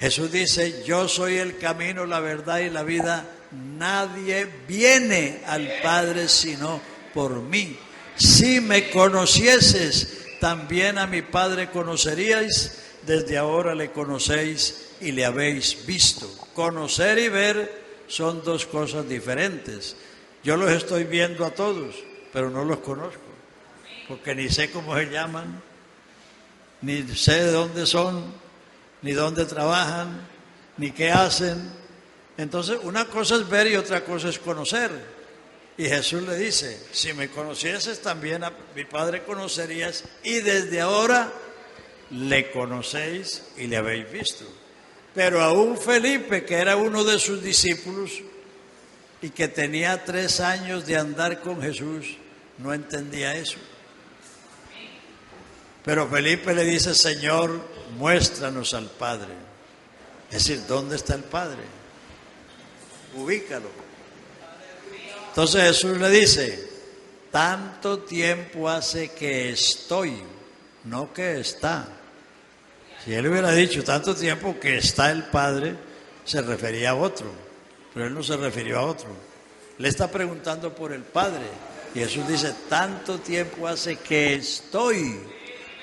Jesús dice: yo soy el camino, la verdad y la vida. Nadie viene al Padre sino por mí. Si me conocieses, también a mi Padre conoceríais. Desde ahora le conocéis y le habéis visto. Conocer y ver son dos cosas diferentes. Yo los estoy viendo a todos, pero no los conozco, porque ni sé cómo se llaman, ni sé de dónde son, ni dónde trabajan, ni qué hacen. Entonces, una cosa es ver y otra cosa es conocer. Y Jesús le dice: si me conocieses, también a mi Padre conocerías, y desde ahora le conocéis y le habéis visto. Pero aún Felipe, que era uno de sus discípulos y que tenía 3 años de andar con Jesús, no entendía eso. Pero Felipe le dice: Señor, muéstranos al Padre. Es decir, ¿dónde está el Padre? Ubícalo. Entonces Jesús le dice: tanto tiempo hace que estoy, no que está. Si él hubiera dicho tanto tiempo que está el Padre, se refería a otro, pero él no se refirió a otro. Le está preguntando por el Padre, y Jesús dice: tanto tiempo hace que estoy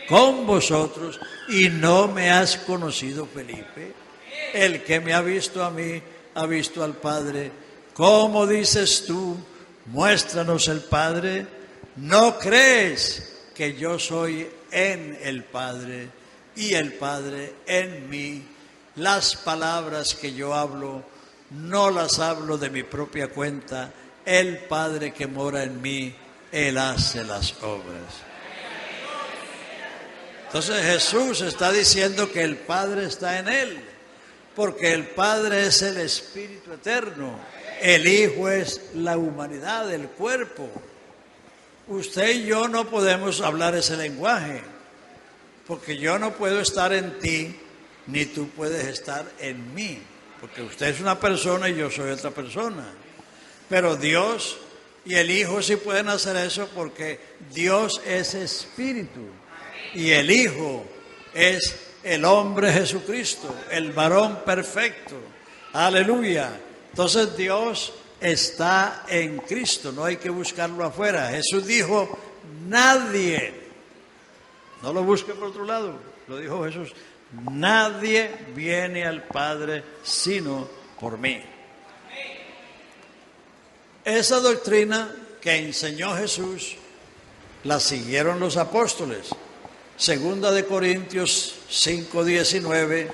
con vosotros y no me has conocido, Felipe. El que me ha visto a mí, ha visto al Padre. ¿Cómo dices tú, muéstranos el Padre? ¿No crees que yo soy en el Padre y el Padre en mí? Las palabras que yo hablo, no las hablo de mi propia cuenta. El Padre que mora en mí, Él hace las obras. Entonces Jesús está diciendo que el Padre está en Él, porque el Padre es el Espíritu eterno, el Hijo es la humanidad, el cuerpo. Usted y yo no podemos hablar ese lenguaje, porque yo no puedo estar en ti, ni tú puedes estar en mí, porque usted es una persona y yo soy otra persona. Pero Dios y el Hijo sí pueden hacer eso, porque Dios es Espíritu y el Hijo es el hombre Jesucristo, el varón perfecto. Aleluya. Entonces Dios está en Cristo, no hay que buscarlo afuera. Jesús dijo, nadie, no lo busque por otro lado, lo dijo Jesús, nadie viene al Padre sino por mí. Esa doctrina que enseñó Jesús la siguieron los apóstoles. Segunda de Corintios 5:19,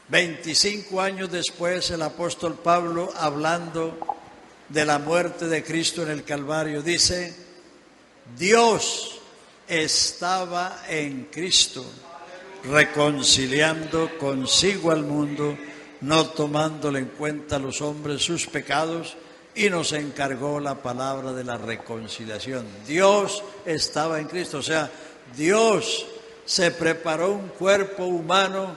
25 años después, el apóstol Pablo, hablando de la muerte de Cristo en el Calvario, dice, Dios estaba en Cristo, reconciliando consigo al mundo, no tomándole en cuenta a los hombres sus pecados, y nos encargó la palabra de la reconciliación. Dios estaba en Cristo, o sea, Dios se preparó un cuerpo humano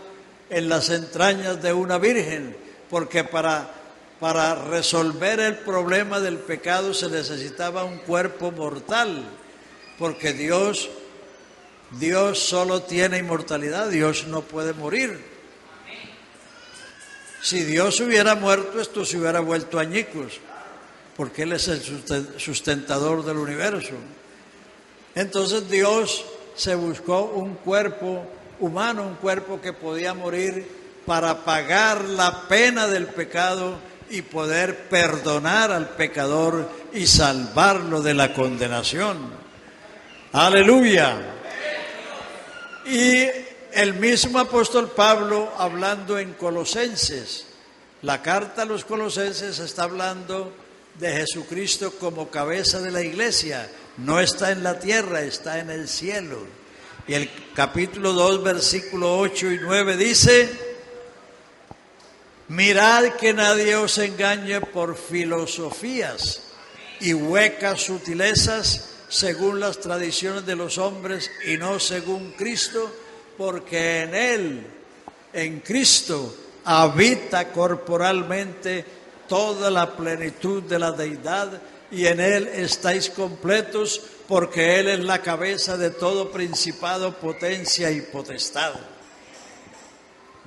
en las entrañas de una virgen, porque para resolver el problema del pecado se necesitaba un cuerpo mortal, porque Dios solo tiene inmortalidad, Dios no puede morir. Si Dios hubiera muerto, esto se hubiera vuelto añicos, porque Él es el sustentador del universo. Entonces Dios se buscó un cuerpo humano, un cuerpo que podía morir para pagar la pena del pecado y poder perdonar al pecador y salvarlo de la condenación. Aleluya. Y el mismo apóstol Pablo, hablando en Colosenses, la carta a los Colosenses está hablando de Jesucristo como cabeza de la iglesia. No está en la tierra, está en el cielo. Y el capítulo 2, versículo 8 y 9 dice, mirad que nadie os engañe por filosofías y huecas sutilezas según las tradiciones de los hombres y no según Cristo, porque en Él, en Cristo, habita corporalmente toda la plenitud de la deidad, y en Él estáis completos, porque Él es la cabeza de todo principado, potencia y potestad.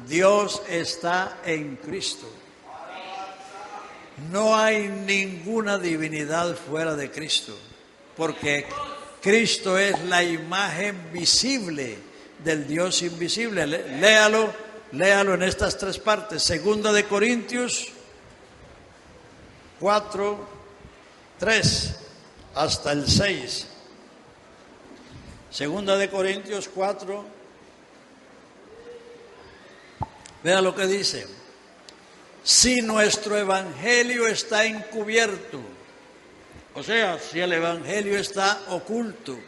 Dios está en Cristo. No hay ninguna divinidad fuera de Cristo, porque Cristo es la imagen visible del Dios invisible. Léalo en estas tres partes. Segunda de Corintios 4, 3 hasta el 6. Segunda de Corintios 4. Vea lo que dice. Si nuestro evangelio está encubierto, o sea, si el evangelio está oculto,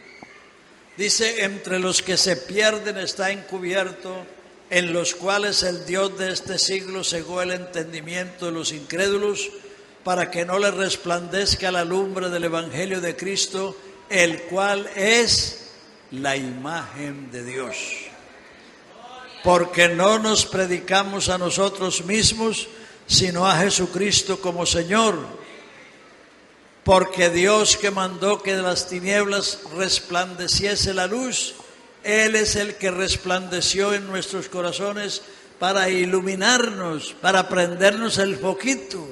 dice, entre los que se pierden está encubierto, en los cuales el Dios de este siglo cegó el entendimiento de los incrédulos, para que no les resplandezca la lumbre del evangelio de Cristo, el cual es la imagen de Dios. Porque no nos predicamos a nosotros mismos, sino a Jesucristo como Señor. Porque Dios, que mandó que de las tinieblas resplandeciese la luz, Él es el que resplandeció en nuestros corazones para iluminarnos, para prendernos el foquito,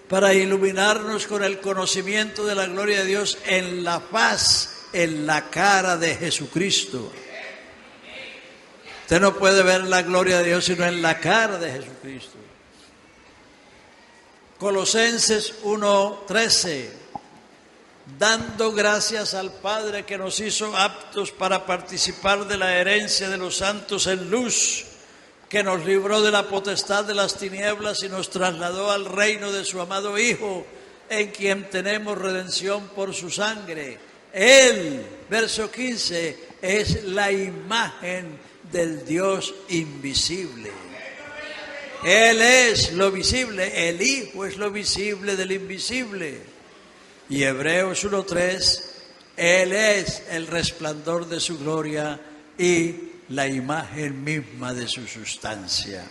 para iluminarnos con el conocimiento de la gloria de Dios en la faz, en la cara de Jesucristo. Usted no puede ver la gloria de Dios sino en la cara de Jesucristo. Colosenses 1:13, dando gracias al Padre que nos hizo aptos para participar de la herencia de los santos en luz, que nos libró de la potestad de las tinieblas y nos trasladó al reino de su amado Hijo, en quien tenemos redención por su sangre. Él, verso 15, es la imagen del Dios invisible. Él es lo visible, el Hijo es lo visible del invisible. Y Hebreos 1:3, Él es el resplandor de su gloria y la imagen misma de su sustancia.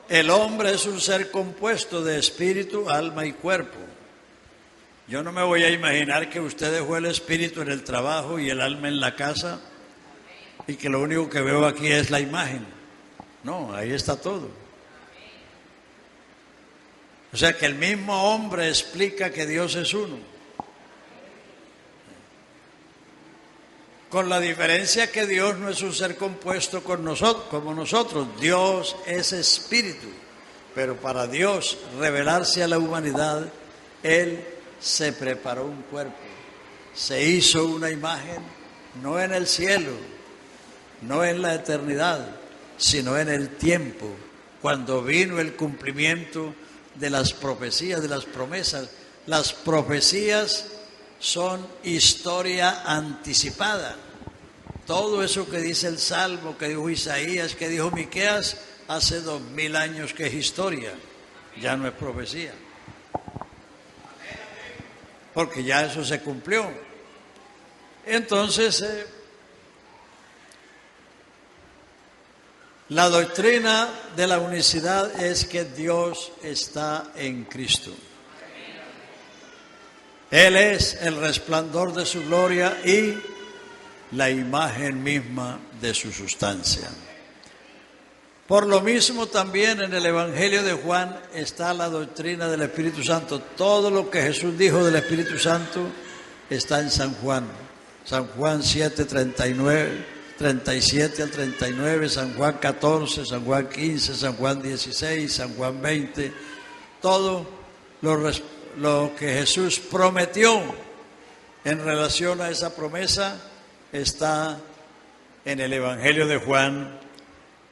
El hombre es un ser compuesto de espíritu, alma y cuerpo. Yo no me voy a imaginar que usted dejó el espíritu en el trabajo y el alma en la casa y que lo único que veo aquí es la imagen. No, ahí está todo. O sea que el mismo hombre explica que Dios es uno. Con la diferencia que Dios no es un ser compuesto como nosotros. Dios es espíritu. Pero para Dios revelarse a la humanidad, Él se preparó un cuerpo. Se hizo una imagen, no en el cielo, no en la eternidad, sino en el tiempo, cuando vino el cumplimiento de las profecías, de las promesas. Las profecías son historia anticipada. Todo eso que dice el Salmo, que dijo Isaías, que dijo Miqueas, hace 2000 años que es historia, ya no es profecía. Porque ya eso se cumplió. Entonces, la doctrina de la unicidad es que Dios está en Cristo. Él es el resplandor de su gloria y la imagen misma de su sustancia. Por lo mismo también en el Evangelio de Juan está la doctrina del Espíritu Santo. Todo lo que Jesús dijo del Espíritu Santo está en San Juan. San Juan 7:39, 37 al 39, San Juan 14, San Juan 15, San Juan 16, San Juan 20. Todo lo que Jesús prometió en relación a esa promesa está en el Evangelio de Juan,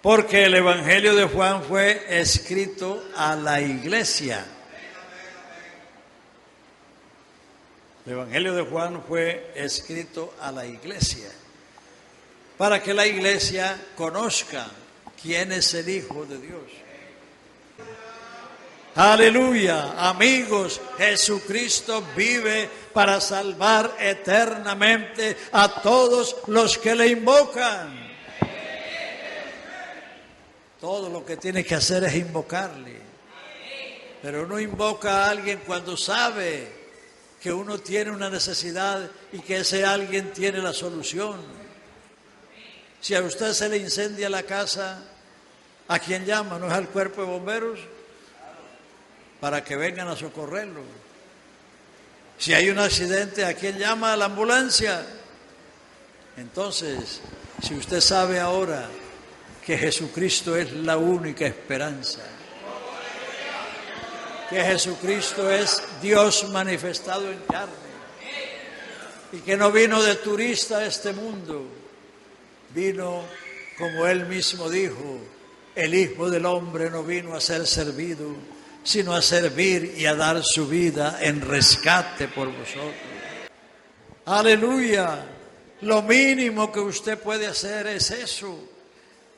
porque el Evangelio de Juan fue escrito a la iglesia. El Evangelio de Juan fue escrito a la iglesia, para que la iglesia conozca quién es el Hijo de Dios. Aleluya, amigos, Jesucristo vive para salvar eternamente a todos los que le invocan. Todo lo que tiene que hacer es invocarle. Pero uno invoca a alguien cuando sabe que uno tiene una necesidad y que ese alguien tiene la solución. Si a usted se le incendia la casa, ¿a quién llama? ¿No es al cuerpo de bomberos? Para que vengan a socorrerlo. Si hay un accidente, ¿a quién llama? A la ambulancia. Entonces, si usted sabe ahora que Jesucristo es la única esperanza, que Jesucristo es Dios manifestado en carne, y que no vino de turista a este mundo, vino, como Él mismo dijo, el Hijo del Hombre no vino a ser servido, sino a servir y a dar su vida en rescate por vosotros. Aleluya. Lo mínimo que usted puede hacer es eso,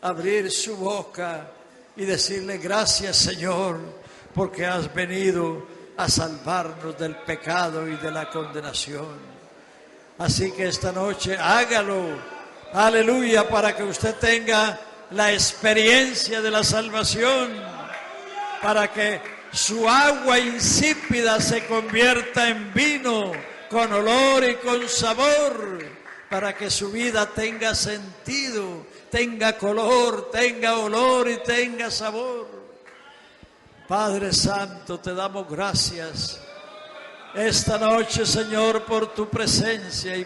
abrir su boca y decirle: gracias, Señor, porque has venido a salvarnos del pecado y de la condenación. Así que esta noche hágalo, aleluya, para que usted tenga la experiencia de la salvación, para que su agua insípida se convierta en vino con olor y con sabor, para que su vida tenga sentido, tenga color, tenga olor y tenga sabor. Padre Santo, te damos gracias esta noche, Señor, por tu presencia y